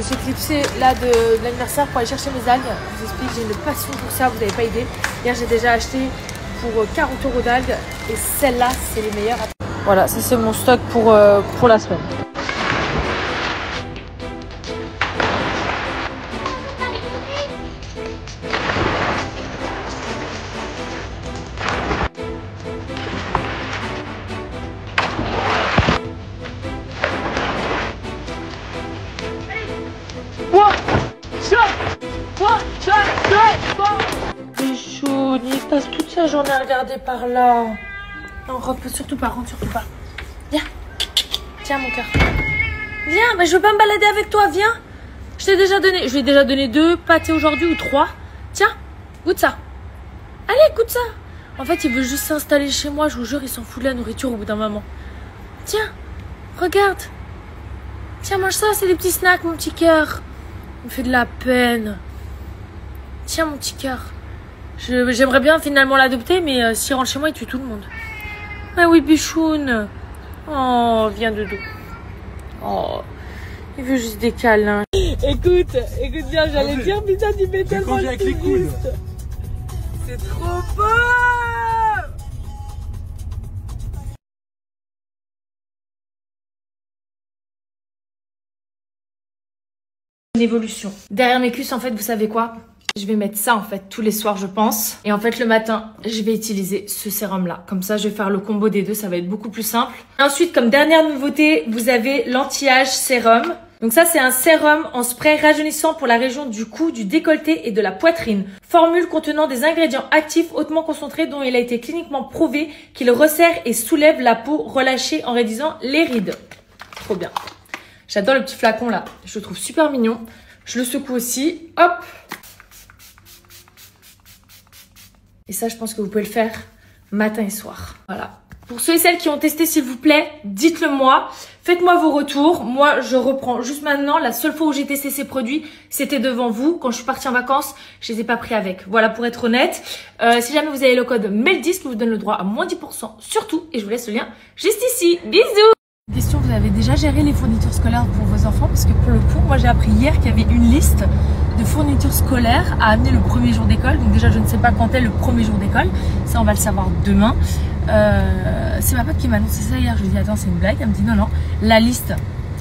J'ai clipsé là de l'anniversaire pour aller chercher mes algues. Je vous explique, j'ai une passion pour ça, vous n'avez pas idée. Hier, j'ai déjà acheté pour 40 € d'algues et celles-là, c'est les meilleures. Voilà, ça c'est mon stock pour la semaine. Bichou, il passe toute sa journée à regarder par là. Non, rentre surtout pas, rentre surtout pas. Viens. Tiens, mon cœur. Viens, mais je veux pas me balader avec toi, viens. Je t'ai déjà donné, je lui ai déjà donné 2 pâtés aujourd'hui ou 3. Tiens, goûte ça. Allez, goûte ça. En fait, il veut juste s'installer chez moi, je vous jure, il s'en fout de la nourriture au bout d'un moment. Tiens, regarde. Tiens, mange ça, c'est des petits snacks, mon petit cœur. Il me fait de la peine. Tiens, mon petit cœur. J'aimerais bien finalement l'adopter, mais s'il rentre chez moi, il tue tout le monde. Ah oui, bichoune. Oh, viens doudou. Oh, il veut juste des câlins. Écoute bien, j'allais dire, mais ça, il met tellement de touristes. C'est trop beau. Une évolution. Derrière mes cuisses, en fait, vous savez quoi? Je vais mettre ça en fait tous les soirs je pense. Et en fait le matin je vais utiliser ce sérum là. Comme ça je vais faire le combo des deux, ça va être beaucoup plus simple. Et ensuite comme dernière nouveauté vous avez l'anti-âge sérum. Donc ça c'est un sérum en spray rajeunissant pour la région du cou, du décolleté et de la poitrine. Formule contenant des ingrédients actifs hautement concentrés dont il a été cliniquement prouvé qu'il resserre et soulève la peau relâchée en réduisant les rides. Trop bien. J'adore le petit flacon là, je le trouve super mignon. Je le secoue aussi, hop. Et ça, je pense que vous pouvez le faire matin et soir. Voilà. Pour ceux et celles qui ont testé, s'il vous plaît, dites-le moi. Faites-moi vos retours. Moi, je reprends juste maintenant. La seule fois où j'ai testé ces produits, c'était devant vous. Quand je suis partie en vacances, je les ai pas pris avec. Voilà, pour être honnête. Si jamais vous avez le code MEL10 qui vous donne le droit à moins 10% sur tout. Et je vous laisse le lien juste ici. Bisous! Question, vous avez déjà géré les fournitures scolaires pour vos enfants? Parce que pour le coup, moi j'ai appris hier qu'il y avait une liste de fournitures scolaires à amener le premier jour d'école. Donc déjà, je ne sais pas quand est le premier jour d'école. Ça, on va le savoir demain. C'est ma pote qui m'a annoncé ça hier. Je lui ai dit, attends, c'est une blague. Elle me dit, non, la liste,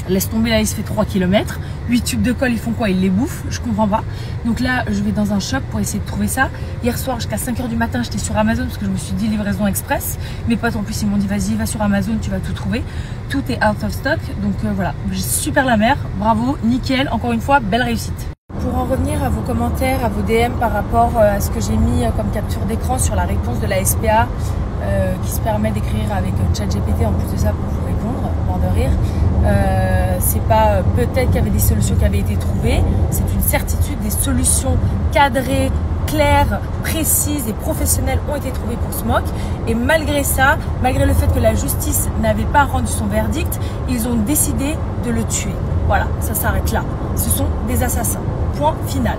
laisse tomber, la liste fait 3 km. 8 tubes de colle, ils font quoi? Ils les bouffent? Je comprends pas. Donc là, je vais dans un shop pour essayer de trouver ça. Hier soir, jusqu'à 5 h du matin, j'étais sur Amazon parce que je me suis dit livraison express. Mes potes en plus, ils m'ont dit, vas-y, va sur Amazon, tu vas tout trouver. Tout est out of stock. Donc voilà, super la mère. Bravo, nickel. Encore une fois, belle réussite. Pour en revenir à vos commentaires, à vos DM par rapport à ce que j'ai mis comme capture d'écran sur la réponse de la SPA qui se permet d'écrire avec ChatGPT en plus de ça pour vous répondre, mort de rire. C'est pas peut-être qu'il y avait des solutions qui avaient été trouvées, c'est une certitude, des solutions cadrées, claires, précises et professionnelles ont été trouvées pour Smoke. Et malgré ça, malgré le fait que la justice n'avait pas rendu son verdict, ils ont décidé de le tuer. Voilà, ça s'arrête là. Ce sont des assassins. Point final.